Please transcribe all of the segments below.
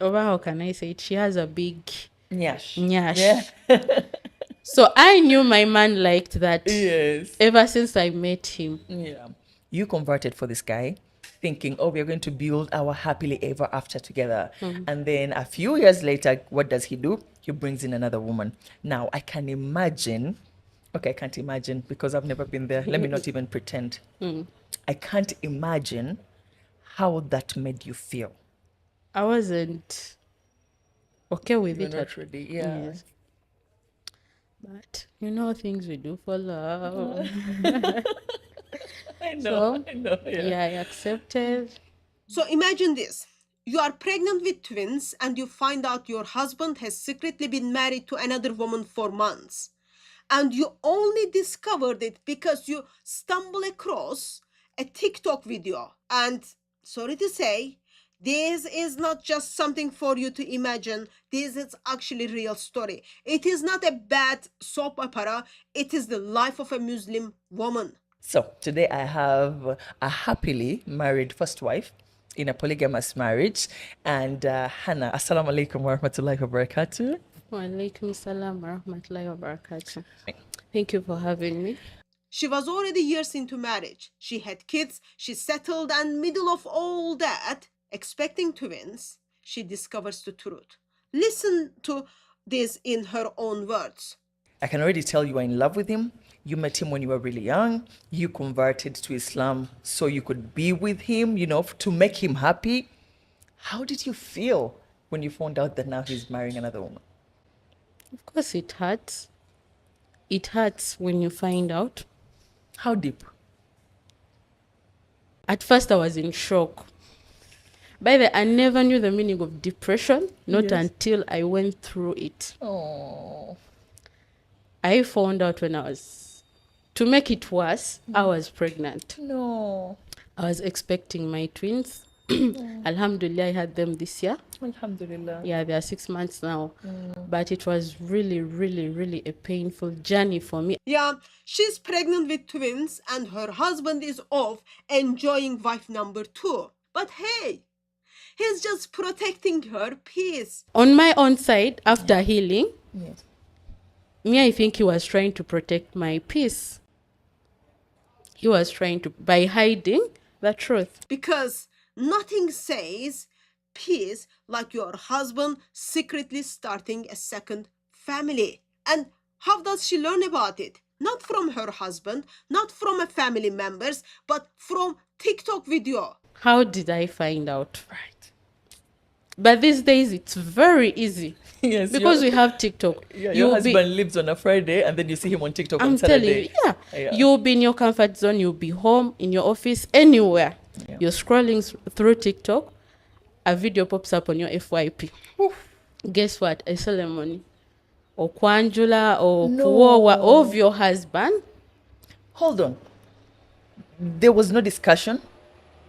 Or how can I say it? She has a big Nyash. nyash. Yeah. So I knew my man liked that Yes. ever since I met him. Yeah. You converted for this guy, thinking, oh, we're going to build our happily ever after together. And then a few years later, what does he do? He brings in another woman. Now, I can imagine, okay, I can't imagine because I've never been there. Let me not even pretend. I can't imagine how that made you feel. I wasn't okay with You're it not ready. Yeah. yes. But you know things we do for love. I know, So I know. Yeah. yeah, I accepted. So imagine this. You are pregnant with twins and you find out your husband has secretly been married to another woman for months. And you only discovered it because you stumble across a TikTok video. And sorry to say, this is not just something for you to imagine. This is actually real story. It is not a bad soap opera. It is the life of a Muslim woman. So today I have a happily married first wife in a polygamous marriage. And Hannah, assalamu alaikum wa rahmatullahi wa barakatuh. Wa alaikum salam wa rahmatullahi wa barakatuh. Thank you for having me. She was already years into marriage. She had kids, she settled, and middle of all that, expecting twins, she discovers the truth. Listen to this in her own words. I can already tell you are in love with him. You met him when you were really young. You converted to Islam so you could be with him, you know, to make him happy. How did you feel when you found out that now he's marrying another woman? Of course it hurts. It hurts when you find out. How deep? At first I was in shock. By the way, I never knew the meaning of depression, not Yes. until I went through it. Oh. I found out when to make it worse, I was pregnant. No. I was expecting my twins. Alhamdulillah, I had them this year. Alhamdulillah. Yeah, they are 6 months now. But it was really, really, really a painful journey for me. Yeah, she's pregnant with twins and her husband is off enjoying wife number 2. But hey, he's just protecting her peace. On my own side, after healing, Yes. I think he was trying to protect my peace. He was trying to, by hiding the truth. Because nothing says peace like your husband secretly starting a second family. And how does she learn about it? Not from her husband, not from a family members, but from TikTok video. How did I find out? Right. But these days, it's very easy. Yes. Because we have TikTok. Yeah, You'll your be- husband lives on a Friday and then you see him on TikTok I'm on Saturday. telling you, you'll be in your comfort zone, you'll be home, in your office, anywhere. Yeah. You're scrolling through TikTok, a video pops up on your FYP. Guess what? A ceremony. Or Kwanjula or No. Kuowa of your husband. Hold on. There was no discussion?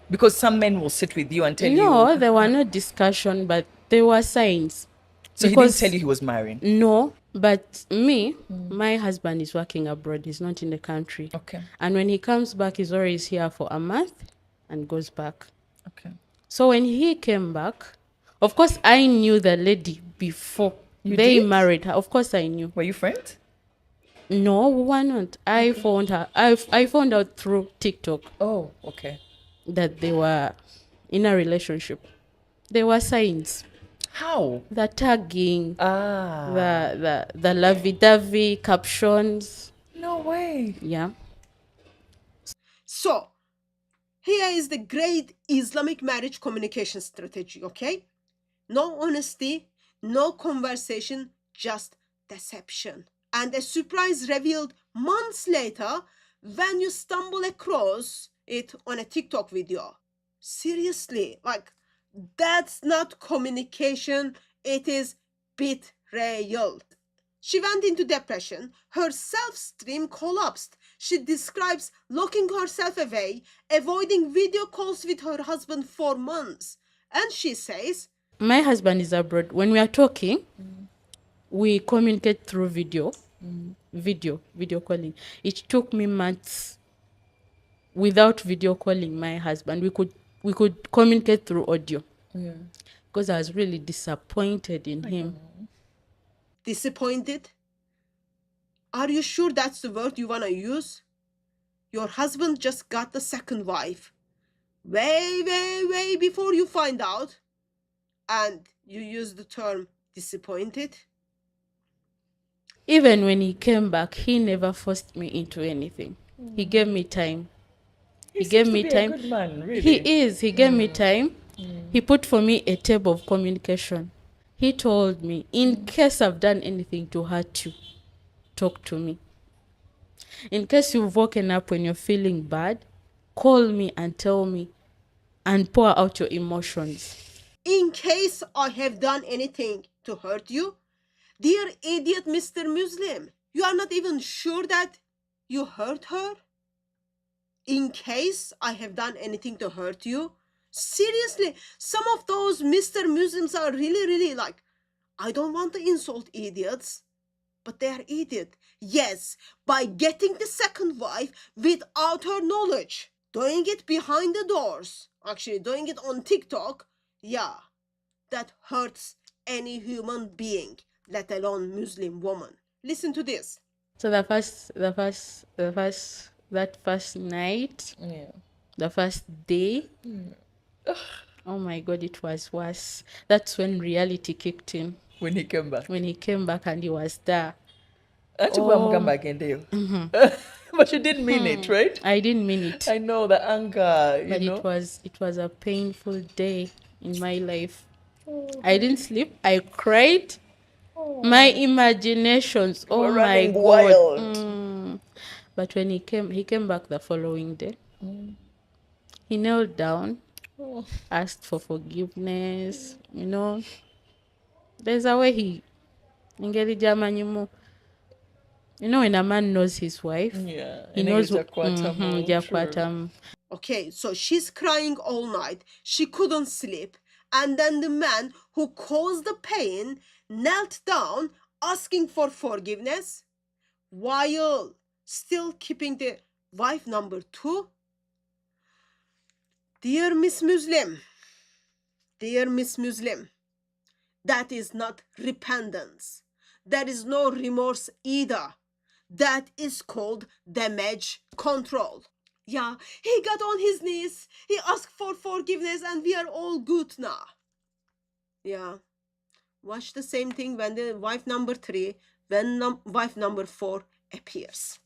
Because some men will sit with you and tell No, you. there were no discussion, but there were signs. So he didn't because- tell you he was marrying? No, but me, my husband is working abroad. He's not in the country. Okay. And when he comes back, he's always here for a month and goes back. Okay. So when he came back, of course, I knew the lady before You they did? married her. Of course, I knew. Were you friends? No, why not? I found her. I found out through TikTok Oh, okay. that they were in a relationship. There were signs. How? The tagging, Ah. the lovey-dovey captions. No way. Yeah. So, here is the great Islamic marriage communication strategy, okay? No honesty, no conversation, just deception. And a surprise revealed months later when you stumble across it on a TikTok video. Seriously, like, that's not communication, it is betrayal. She went into depression. Her self-esteem collapsed. She describes locking herself away, avoiding video calls with her husband for months. And she says, My husband is abroad. When we are talking, we communicate through video calling. It took me months without video calling my husband. We could communicate through audio. Yeah. because I was really disappointed in him. Disappointed? Are you sure that's the word you want to use? Your husband just got the second wife. Way before you find out. And you use the term disappointed? Even when he came back, he never forced me into anything. He gave me time. He gave seems to me be time. A good man, really. He is. He gave me time. He put for me a table of communication. He told me, in case I've done anything to hurt you, talk to me. In case you've woken up when you're feeling bad, call me and tell me and pour out your emotions. In case I have done anything to hurt you, dear idiot Mr. Muslim, you are not even sure that you hurt her? In case I have done anything to hurt you? Seriously, some of those Mr. Muslims are really like, I don't want to insult idiots, but they are idiot. Yes, by getting the second wife without her knowledge, doing it behind the doors, actually doing it on TikTok, yeah, that hurts any human being, let alone Muslim woman. Listen to this. So that first night, Yeah. the first day, oh my God, it was worse. That's when reality kicked in. When he came back. When he came back and he was there. Actually, come back and do. But you didn't mean it, right? I didn't mean it. I know the anger, you But know. it was a painful day in my life. I didn't sleep. I cried. My imaginations, oh were my running God. wild. But when he came back the following day. He knelt down, asked for forgiveness. You know, there's a way ingeri jamanyumu. You know, when a man knows his wife, Yeah. he and knows Jakwatamu, true. Okay, so she's crying all night. She couldn't sleep. And then the man who caused the pain knelt down asking for forgiveness while still keeping the wife number 2. Dear Miss Muslim, that is not repentance. There is no remorse either. That is called damage control. Yeah, he got on his knees, he asked for forgiveness, and we are all good now. Yeah, watch the same thing when the wife number 3, when wife number 4 appears.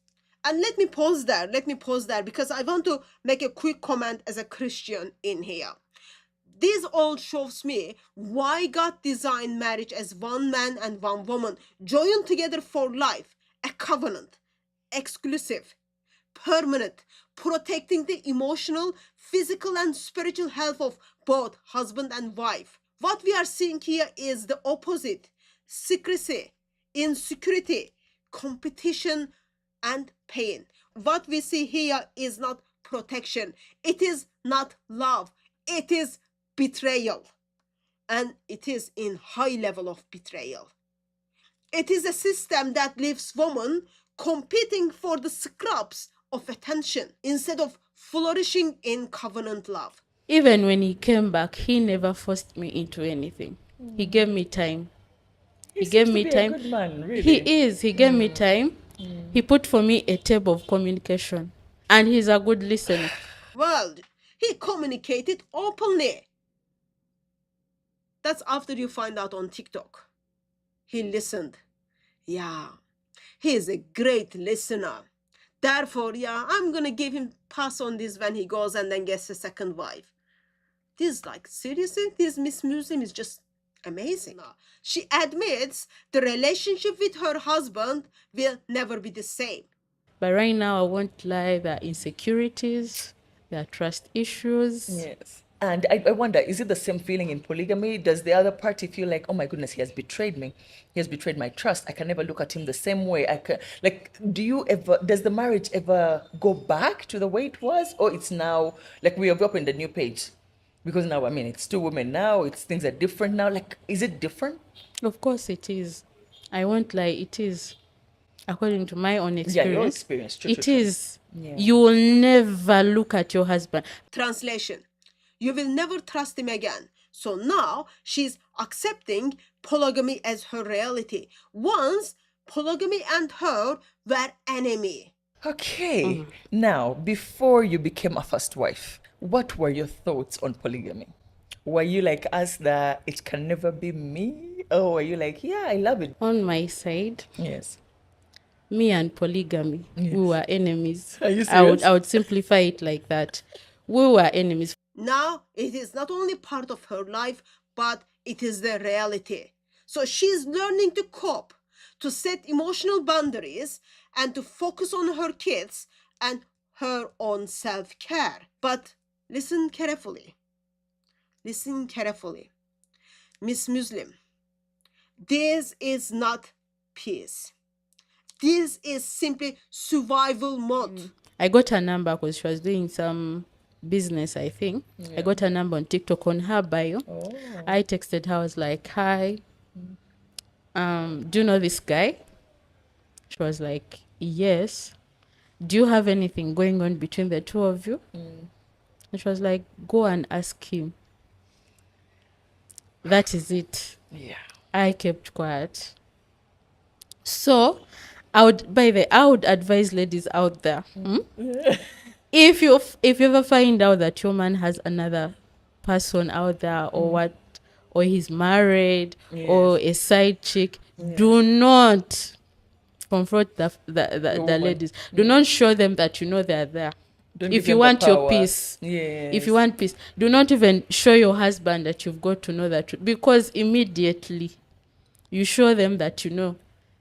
And let me pause there because I want to make a quick comment as a Christian in here. This all shows me why God designed marriage as one man and one woman joined together for life, a covenant, exclusive, permanent, protecting the emotional, physical, and spiritual health of both husband and wife. What we are seeing here is the opposite: secrecy, insecurity, competition, and pain. What we see here is not protection, it is not love, it is betrayal, and it is in high level of betrayal. It is a system that leaves women competing for the scraps of attention instead of flourishing in covenant love. Even when he came back, he never forced me into anything. He gave me time. He gave me time. A good man, really. He is. He gave me time. He put for me a table of communication. And he's a good listener. Well, he communicated openly. That's after you find out on TikTok. He listened. Yeah, he is a great listener. Therefore, yeah, I'm gonna give him pass on this when he goes and then gets a second wife. This, like, seriously, this Miss Muslim is just amazing. She admits the relationship with her husband will never be the same. But right now, I won't lie, there are insecurities, there are trust issues. Yes. And I wonder, is it the same feeling in polygamy? Does the other party feel like, oh my goodness, he has betrayed me. He has betrayed my trust. I can never look at him the same way. Does the marriage ever go back to the way it was? Or it's now, like, we have opened a new page? Because now, I mean, it's 2 women now, things are different now. Like, is it different? Of course it is. I won't lie, it is. According to my own experience. Yeah, your experience. True, it true, true. is. Yeah. You will never look at your husband. Translation: you will never trust him again So now she's accepting polygamy as her reality. Once polygamy and her were enemy. Okay. Now, before you became a first wife, what were your thoughts on polygamy? Were you like us that it can never be me? Or were you like, yeah, I love it? On my side, Yes. me and polygamy, we were enemies. Are you I serious? would simplify it like that. We were enemies. Now it is not only part of her life, but it is the reality. So she's learning to cope, to set emotional boundaries, and to focus on her kids and her own self care. But listen carefully. Listen carefully. Miss Muslim, this is not peace. This is simply survival mode. I got her number because she was doing some business, I think. I got her number on TikTok on her bio. Oh. I texted her, I was like, hi, do you know this guy? She was like, yes. Do you have anything going on between the two of you? And she was like, go and ask him. That is it. Yeah. I kept quiet. So, I would advise ladies out there. If you ever find out that your man has another person out there, or he's married, or a side chick, do not confront the woman. ladies. Do not show them that you know they're there. Don't If give you them the want your power. peace, Yes. if you want peace, do not even show your husband that you've got to know that truth, because immediately you show them that you know,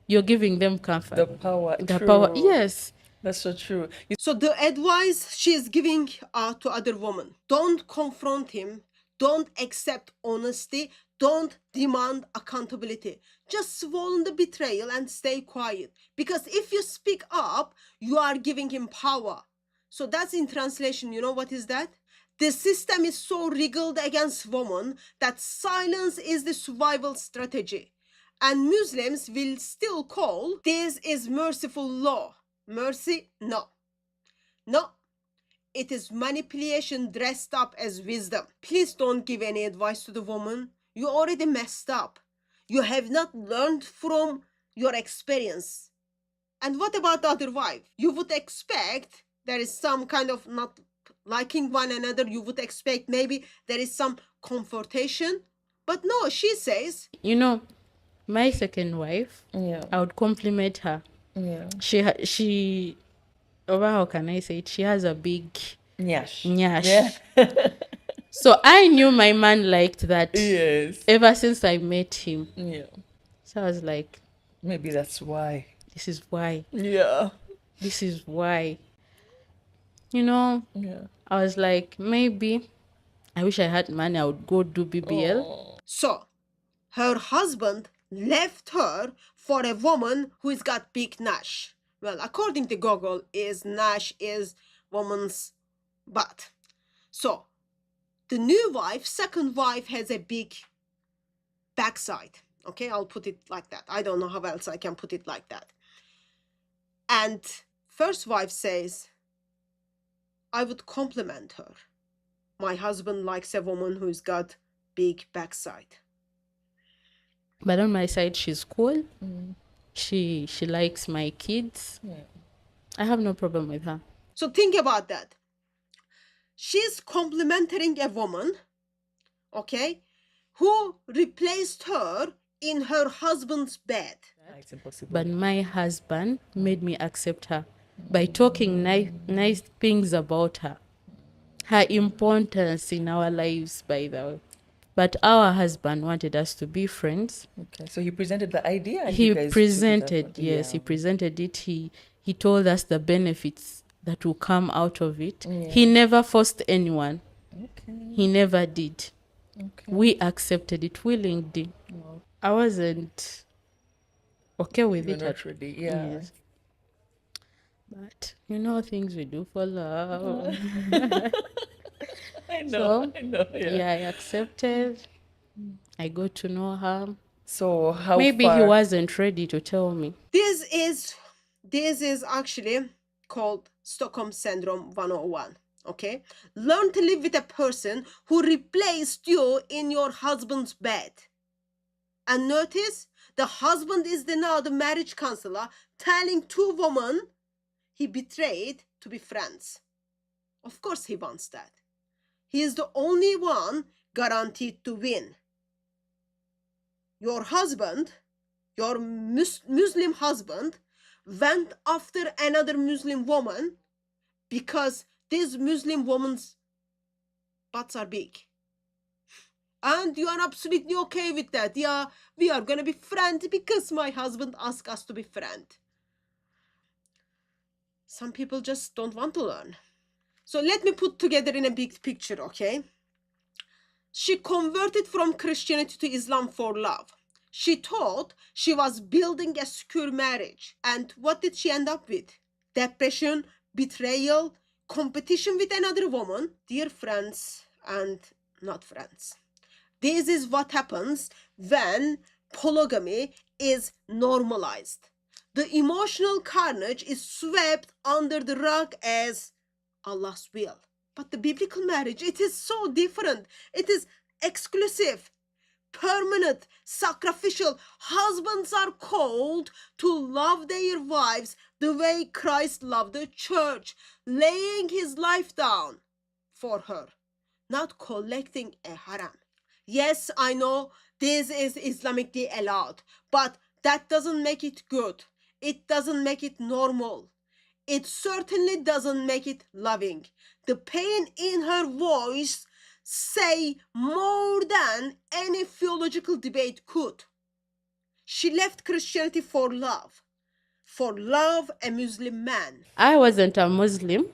you're giving them comfort. The power. The True. power, yes. That's so true. So the advice she is giving to other women: don't confront him, don't accept honesty, don't demand accountability. Just swallow the betrayal and stay quiet. Because if you speak up, you are giving him power. So that's in translation. You know what is that? The system is so rigged against women that silence is the survival strategy. And Muslims will still call this is merciful law. Mercy? No. No. It is manipulation dressed up as wisdom. Please don't give any advice to the woman. You already messed up. You have not learned from your experience. And what about the other wife? You would expect there is some kind of not liking one another. You would expect maybe there is some confrontation. But no, she says, You know, my second wife, Yeah. I would compliment her. Yeah. She how can I say it? She has a big Nyash. nyash. Yeah. So I knew my man liked that Yes. ever since I met him. Yeah. So I was like, Maybe that's why. this is why. Yeah. This is why. You know, Yeah. I was like, maybe I wish I had money, I would go do BBL. so her husband left her for a woman who's got big Nash. Well, according to Google, is Nash is woman's butt. So the new wife, second wife, has a big backside. Okay, I'll put it like that. I don't know how else I can put it like that. And first wife says, I would compliment her. My husband likes a woman who's got big backside. But on my side, she's cool. She likes my kids. Yeah. I have no problem with her. So think about that. She's complimenting a woman, okay, who replaced her in her husband's bed. It's impossible. But my husband made me accept her by talking nice things about her. Her importance in our lives, by the way. But our husband wanted us to be friends. Okay. So he presented the idea. And He you guys took it presented, up. yes, he Yeah. presented it. He told us the benefits that will come out of it. Yeah. He never forced anyone. Okay. He never did. Okay. We accepted it willingly. Wow. I wasn't okay with You're it. not ready. Yeah. Yes. But you know, things we do for love. I know. So, I know. Yeah. Yeah, I accepted. I got to know her. So how Maybe far? he wasn't ready to tell me. This is actually called Stockholm Syndrome 101. Okay? Learn to live with a person who replaced you in your husband's bed. And notice the husband is now the marriage counselor telling two women he betrayed to be friends. Of course he wants that. He is the only one guaranteed to win. Your husband, your Muslim husband, went after another Muslim woman because this Muslim woman's butts are big. And you are absolutely okay with that. Yeah, we are going to be friends because my husband asked us to be friends. Some people just don't want to learn. So let me put together in a big picture, okay? She converted from Christianity to Islam for love. She thought she was building a secure marriage. And what did she end up with? Depression, betrayal, competition with another woman. Dear friends and not friends. This is what happens when polygamy is normalized. The emotional carnage is swept under the rug as Allah's will. But the biblical marriage, it is so different. It is exclusive, permanent, sacrificial. Husbands are called to love their wives the way Christ loved the church, laying his life down for her, not collecting a haram. Yes, I know this is Islamically allowed, but that doesn't make it good. It doesn't make it normal. It certainly doesn't make it loving. The pain in her voice say more than any theological debate could. She left Christianity for love a Muslim man. I wasn't a Muslim.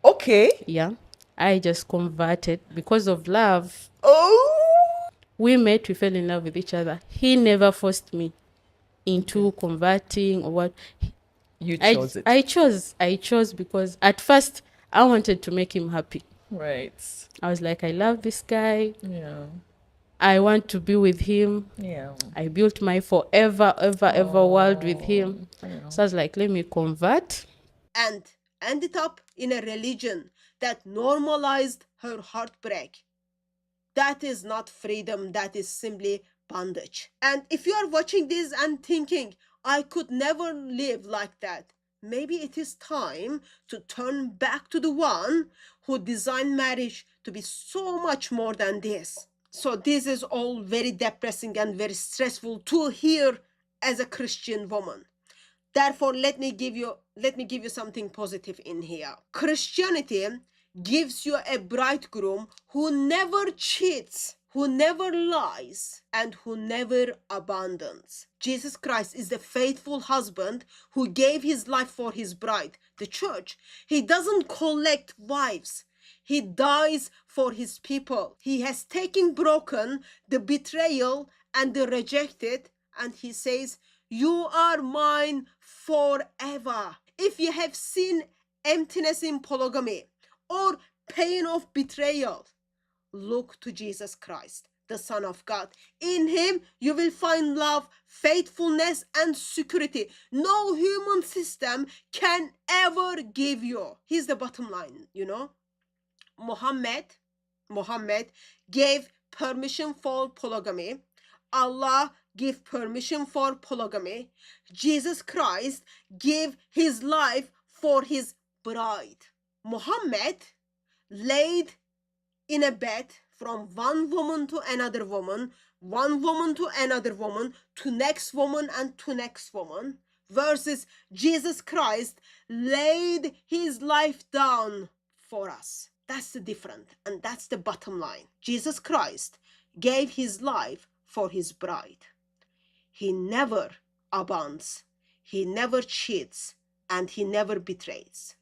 Okay. Yeah. I just converted because of love. Oh. We met, we fell in love with each other. He never forced me into converting or what. You chose it. I chose because at first I wanted to make him happy. Right. I was like, I love this guy. Yeah. I want to be with him. Yeah. I built my forever, ever world with him. Yeah. So I was like, let me convert. And ended up in a religion that normalized her heartbreak. That is not freedom, that is simply bondage. And if you are watching this and thinking, I could never live like that, maybe it is time to turn back to the one who designed marriage to be so much more than this. So this is all very depressing and very stressful to hear as a Christian woman. Therefore, let me give you something positive in here. Christianity gives you a bridegroom who never cheats, who never lies, and who never abandons. Jesus Christ is the faithful husband who gave his life for his bride, the church. He doesn't collect wives. He dies for his people. He has broken the betrayal and the rejected, and he says, you are mine forever. If you have seen emptiness in polygamy or pain of betrayal, look to Jesus Christ, the Son of God. In him, you will find love, faithfulness, and security. No human system can ever give you. Here's the bottom line, Muhammad gave permission for polygamy. Allah gave permission for polygamy. Jesus Christ gave his life for his bride. Muhammad laid in a bed from one woman to another woman, one woman to another woman, to next woman and to next woman, versus Jesus Christ laid his life down for us. That's the difference, and that's the bottom line. Jesus Christ gave his life for his bride. He never abandons, he never cheats, and he never betrays.